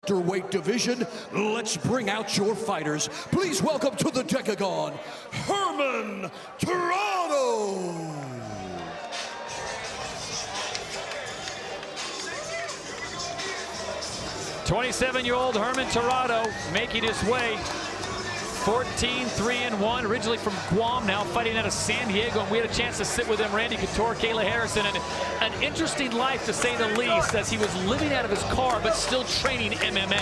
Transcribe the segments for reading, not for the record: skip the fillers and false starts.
welterweight division. Let's bring out your fighters. Please welcome to the Decagon, Herman Terrado. 27-year-old Herman Terrado making his way. 14-3-1, originally from Guam, now fighting out of San Diego. And we had a chance to sit with him, Randy Couture, Kayla Harrison, and an interesting life, to say the least, as he was living out of his car but still training MMA.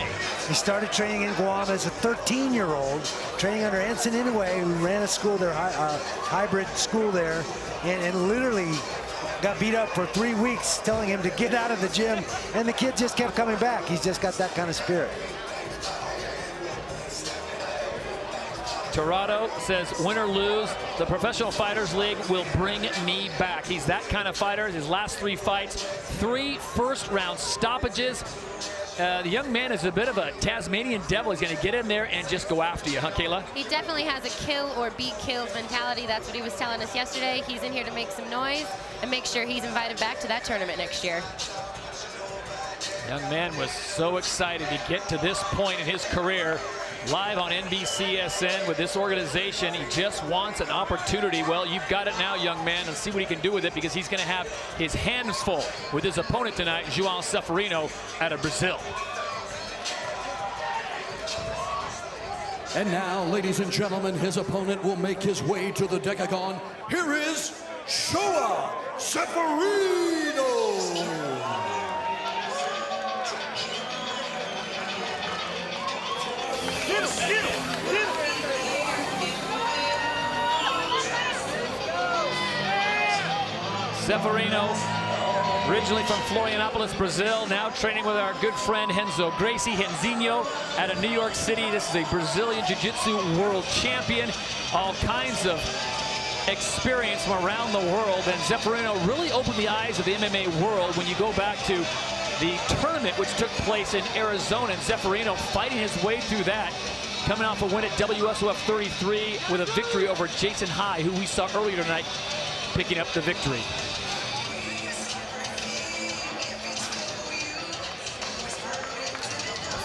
He started training in Guam as a 13-year-old, training under Ensign Inoue, who ran a school there, hybrid school there, and literally got beat up for 3 weeks, telling him to get out of the gym, and the kid just kept coming back. He's just got that kind of spirit. Terrado says, win or lose, the Professional Fighters League will bring me back. He's that kind of fighter. His last 3 fights, 3 first-round stoppages. The young man is a bit of a Tasmanian devil. He's going to get in there and just go after you, huh, Kayla? He definitely has a kill or be killed mentality. That's what he was telling us yesterday. He's in here to make some noise and make sure he's invited back to that tournament next year. Young man was so excited to get to this point in his career. Live on NBCSN with this organization. He just wants an opportunity. Well, you've got it now, young man, and see what he can do with it, because he's going to have his hands full with his opponent tonight, Joao Zeferino out of Brazil. And now, ladies and gentlemen, his opponent will make his way to the Decagon. Here is Joao Zeferino. Zeferino, originally from Florianopolis, Brazil, now training with our good friend Renzinho out of New York City. This is a Brazilian Jiu-Jitsu world champion. All kinds of experience from around the world, and Zeferino really opened the eyes of the MMA world when you go back to the tournament which took place in Arizona, and Zeferino fighting his way through that, coming off a win at WSOF 33 with a victory over Jason High, who we saw earlier tonight picking up the victory.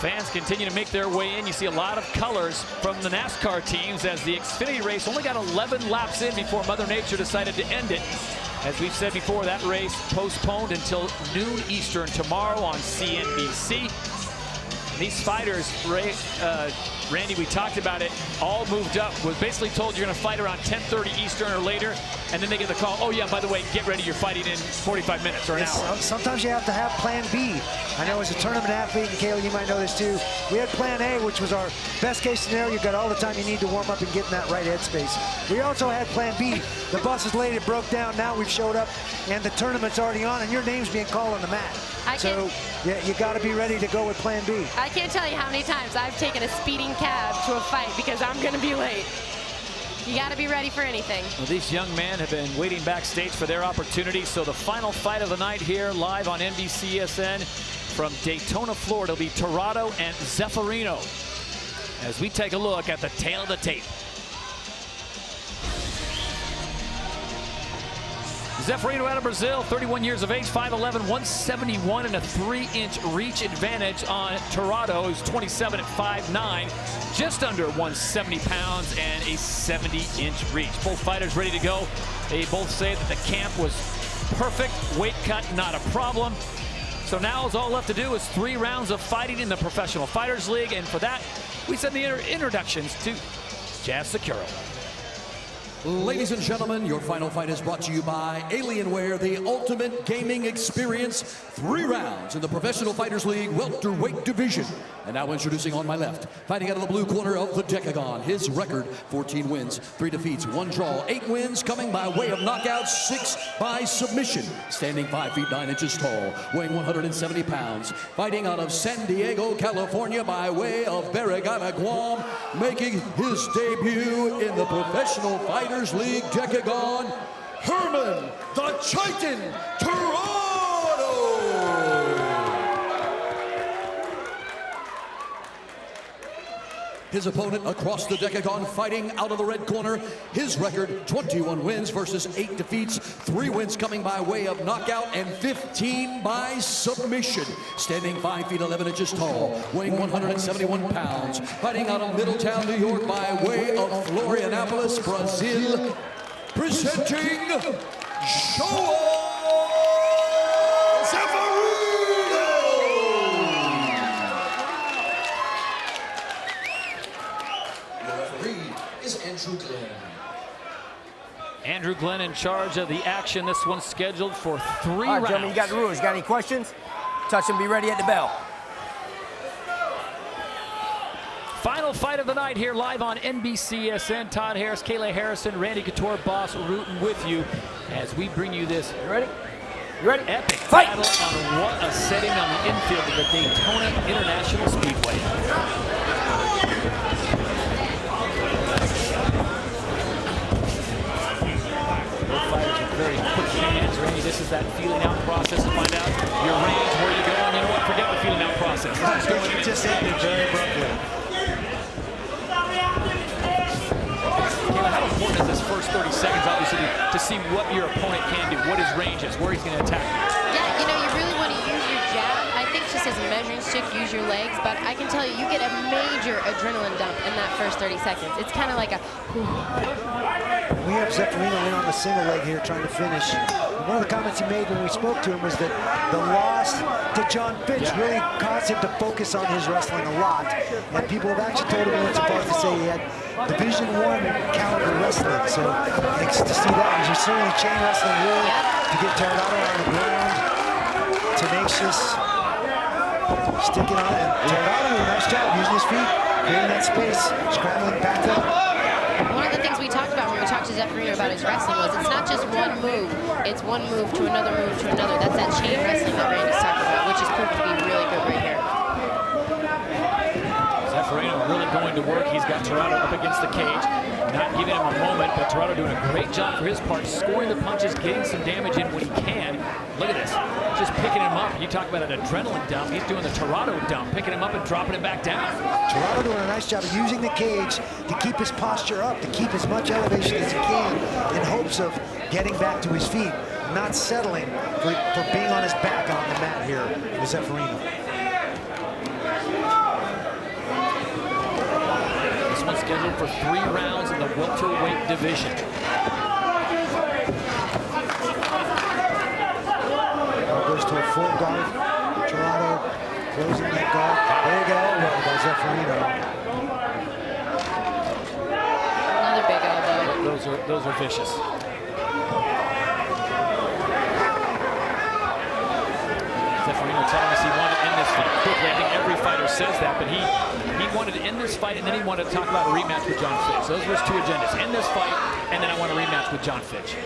Fans continue to make their way in. You see a lot of colors from the NASCAR teams as the Xfinity race only got 11 laps in before Mother Nature decided to end it. As we've said before, that race postponed until noon Eastern tomorrow on CNBC. These fighters, Randy, we talked about it, all moved up. Was basically told you're going to fight around 10:30 Eastern or later, and then they get the call, oh yeah, by the way, get ready, you're fighting in 45 minutes or an hour. Sometimes you have to have plan B. I know as a tournament athlete, and Kayla, you might know this too, we had plan A, which was our best case scenario. You've got all the time you need to warm up and get in that right headspace. We also had plan B. The bus is late, it broke down, now we've showed up, and the tournament's already on, and your name's being called on the mat. So yeah, you got to be ready to go with plan B. I can't tell you how many times I've taken a speeding cab to a fight because I'm going to be late. You got to be ready for anything. Well, these young men have been waiting backstage for their opportunity. So the final fight of the night here live on NBCSN from Daytona, Florida, will be Terrado and Zeferino as we take a look at the tail of the tape. Zeferino out of Brazil, 31 years of age, 5'11", 171, and a 3-inch reach advantage on Terrado, who's 27 at 5'9", just under 170 pounds and a 70-inch reach. Both fighters ready to go. They both say that the camp was perfect, weight cut not a problem. So now all left to do is 3 rounds of fighting in the Professional Fighters League, and for that, we send the introductions to Jazz Securo. Ladies and gentlemen, your final fight is brought to you by Alienware, the ultimate gaming experience. 3 rounds in the Professional Fighters League welterweight division. And now introducing on my left, fighting out of the blue corner of the Decagon. His record, 14 wins, 3 defeats, 1 draw, 8 wins coming by way of knockouts, 6 by submission. Standing 5 feet 9 inches tall, weighing 170 pounds. Fighting out of San Diego, California by way of Barragana, Guam. Making his debut in the Professional Fighters League Decagon, Herman the Titan Terrado. His opponent across the decagon, fighting out of the red corner. His record, 21 wins versus 8 defeats. 3 wins coming by way of knockout and 15 by submission. Standing 5 feet 11 inches tall, weighing 171 pounds. Fighting out of Middletown, New York by way of Florianopolis, Brazil. Presenting Joao Zeferino! The referee is Andrew Glenn. Andrew Glenn in charge of the action. This one's scheduled for 3 rounds. All right, gentlemen, you got the rules. Got any questions? Touch and be ready at the bell. Final fight of the night here live on NBCSN. Todd Harris, Kayla Harrison, Randy Couture, Boss rooting with you as we bring you this You ready? You ready? epic Fight! battle on what a setting on the infield of the Daytona International Speedway. Both fighters with very quick hands. Randy, this is that feeling out process to find out your range, where you go, and you know what? Forget the feeling out process. This is going in. Just ended very abruptly. How important is this first 30 seconds, obviously, to see what your opponent can do, what his range is, where he's going to attack? Yeah, you know, you really want to use your jab. I think just as a measuring stick, use your legs. But I can tell you, you get a major adrenaline dump in that first 30 seconds. It's kind of like a... We have Zeferino in on the single leg here trying to finish. And one of the comments he made when we spoke to him was that the loss to John Fitch really caused him to focus on his wrestling a lot. And people have actually told him he went so far as to say he had Division I caliber wrestling. So thanks to see that. He's certainly chain wrestling really to get Terrado on the ground. Tenacious. Sticking on it. And Terrado doing a nice job using his feet, creating that space, scrambling back up. One of the things we talked about when we talked to Zeferino about his wrestling was it's not just one move, it's one move to another move to another. That's that chain wrestling that Randy's talking about, which is proved to be really good right here. Zeferino really going to work. He's got Terrado up against the cage, not giving him a moment, but Terrado doing a great job for his part, scoring the punches, getting some damage in when he can. Look at this, just picking him up. You talk about an adrenaline dump. He's doing the Terrado dump, picking him up and dropping him back down. Terrado doing a nice job of using the cage to keep his posture up, to keep as much elevation as he can in hopes of getting back to his feet, not settling for being on his back on the mat here with Zeferino. This one's scheduled for 3 rounds in the welterweight division. Goes to a full guard. Terrado closing that guard. There you go. Well, by Zeferino. Another big elbow. Those are vicious. Zeferino telling us he wanted to end this fight quickly. I think every fighter says that, but he wanted to end this fight, and then he wanted to talk about a rematch with John Fitch. So those were his 2 agendas. End this fight, and then I want a rematch with John Fitch.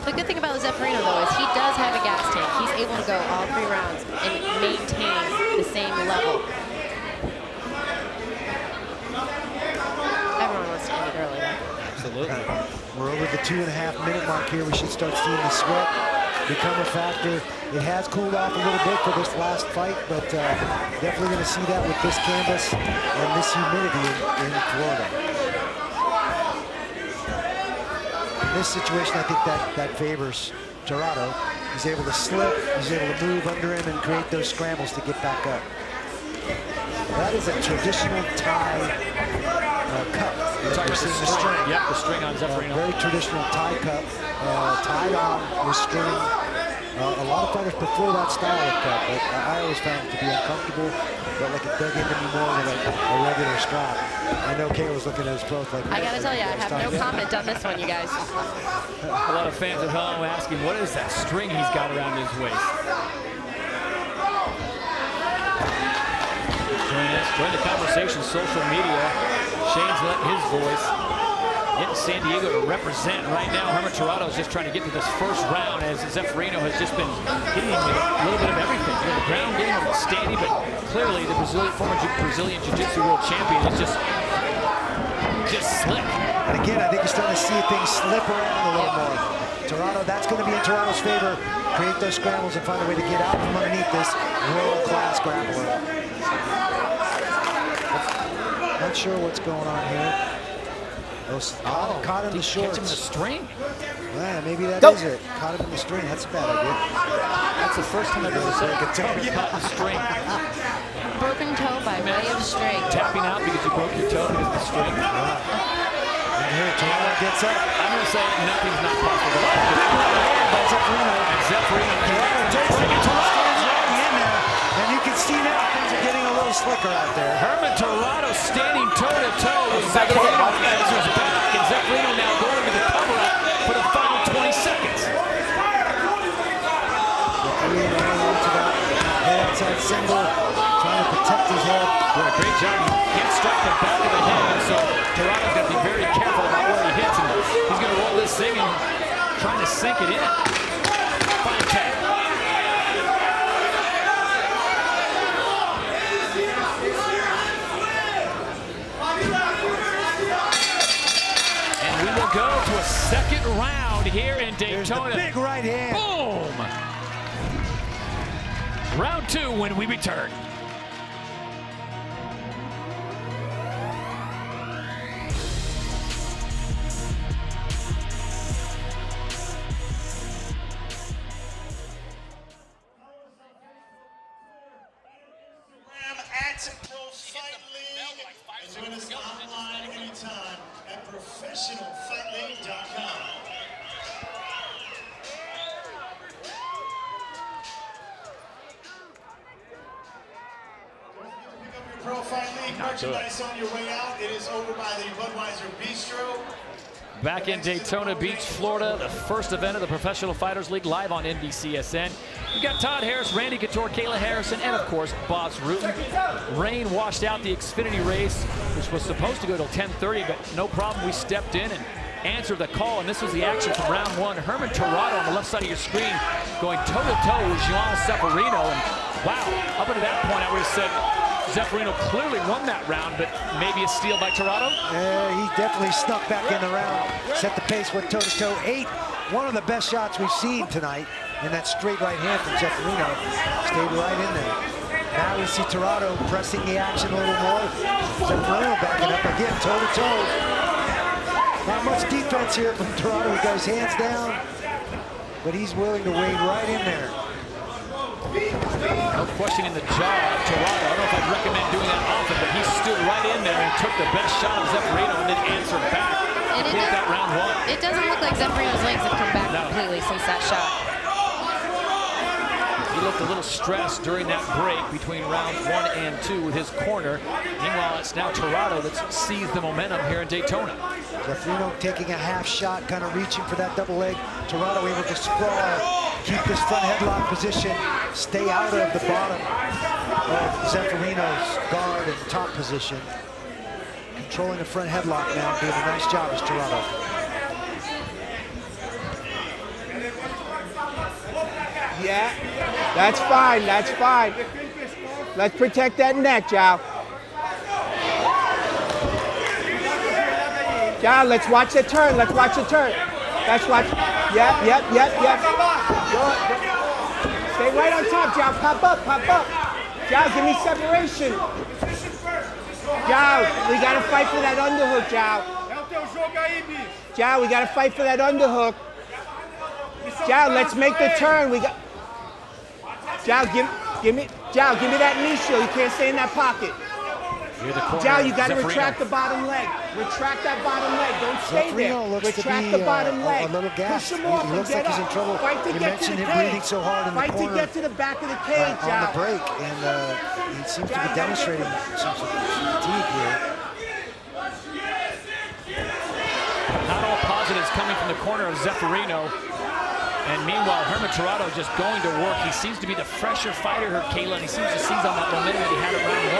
The good thing about Zeferino, though, is he does have a gas tank. He's able to go all 3 rounds and maintain the same level. Everyone wants to end it early, though. Absolutely. We're over the 2.5-minute mark here. We should start seeing the sweat become a factor. It has cooled off a little bit for this last fight, but definitely going to see that with this canvas and this humidity in Florida. In this situation, I think that favors Terrado. He's able to slip, he's able to move under him and create those scrambles to get back up. That is a traditional Thai cup. You're talking about the string. Yep, the string on Zeferino. Very traditional Thai cup, tied on with string. A lot of fighters prefer that style of cup, but I always found it to be uncomfortable. Felt like it dug into me more than a regular strap. I know Kay was looking at his post like... I gotta tell you, I have no comment on this one, you guys. A lot of fans at home asking, what is that string he's got around his waist? Join the conversation, social media. Shane's letting his voice in San Diego to represent right now. Herman Terrado is just trying to get to this first round as Zeferino has just been hitting him with a little bit of everything. You know, the ground game, the standing, but clearly the former Brazilian Jiu-Jitsu world champion is just slick. And again, I think you're starting to see things slip around a little more. Terrado, that's going to be in Terrado's favor. Create those scrambles and find a way to get out from underneath this world-class grappler. not sure what's going on here. Caught in the shorts. Catch him in the string. Yeah, maybe that is it. Caught him in the string. That's a bad idea. That's the first time I've ever seen a caught in the string. Broken toe by way of string. Tapping out because you broke your toe because of the string. And here, Terrado gets up. I'm going to say nothing's not possible. Zeferino. And Zeferino takes it. Stands right in there. And you can see now things are getting a little slicker out there. Herman Terrado standing toe-to-toe with Zeferino. Answers back. And Zeferino now going to the cover-up for the final 20 seconds. Zeferino hanging on to that head outside single, trying to protect his head. Doing a great job. He can't strike the back of the head, so Terrado's got to be very careful about where he hits, and he's going to roll this thing and trying to sink it in. Fine tag. And we will go to a second round here in Daytona. There's the big right hand. Boom! Round 2 when we return. Join us online anytime at professionalfightleague.com. Don't forget to pick up your Pro Fight League merchandise on your way out. It is over by the Budweiser Bistro. Back in Daytona Beach, Florida, the first event of the Professional Fighters League live on NBCSN. We've got Todd Harris, Randy Couture, Kayla Harrison, and of course, Boss Rutan. Rain washed out the Xfinity race, which was supposed to go till 10:30, but no problem. We stepped in and answered the call, and this was the action from round 1. Herman Terrado on the left side of your screen going toe-to-toe with Joao Zeferino, and wow, up until that point, I would have said Zeferino clearly won that round, but maybe a steal by Terrado? He definitely snuck back in the round, set the pace with toe-to-toe. One of the best shots we've seen tonight, and that straight right hand from Zeferino stayed right in there. Now we see Terrado pressing the action a little more. Zeferino backing up again, toe-to-toe. Not much defense here from Terrado. He got his hands down, but he's willing to wade right in there. No questioning the jaw of Terrado. I don't know if I'd recommend doing that often, but he stood right in there and took the best shot of Zeferino and then answered back. And that round 1. It doesn't look like Zeferino's legs have come back completely since that shot. He looked a little stressed during that break between rounds 1 and 2 with his corner. Meanwhile, it's now Terrado that's seized the momentum here in Daytona. Zeferino taking a half shot, kind of reaching for that double leg. Terrado able to sprawl, keep this front headlock position, stay out of the bottom of Zeferino's guard and top position. Controlling the front headlock now, doing a nice job as Terrado. Yeah, that's fine, that's fine. Let's protect that neck, Joao. Joao, let's watch the turn, let's watch the turn. Let's watch, yep. Stay right on top, Joao, pop up. Joao, give me separation. Joao, we gotta fight for that underhook, Joao. Joao, we gotta fight for that underhook. Joao, let's make the turn. Joao, give me that knee shield. You can't stay in that pocket. Joao, you got to retract the bottom leg. Retract that bottom leg. Don't stay there. Retract the bottom leg. A little gassed. Push him off He looks and like get he's in up. trouble. Fight to You get to mentioned the him breathing cage. so hard in the Fight corner to get to the back of the cage, on Joao. the break, and he seems to be demonstrating some fatigue here. Not all positives coming from the corner of Zeferino. And meanwhile, Herman Terrado just going to work. He seems to be the fresher fighter here, Kayla, and he seems to seize on that momentum that he had at round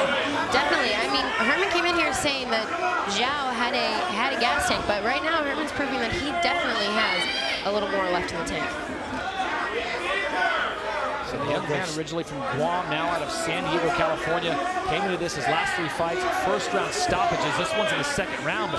1. Definitely. I mean, Herman came in here saying that Joao had a gas tank, but right now Herman's proving that he definitely has a little more left in the tank. So the young man originally from Guam, now out of San Diego, California, came into this his last 3 fights, first round stoppages. This one's in the second round, but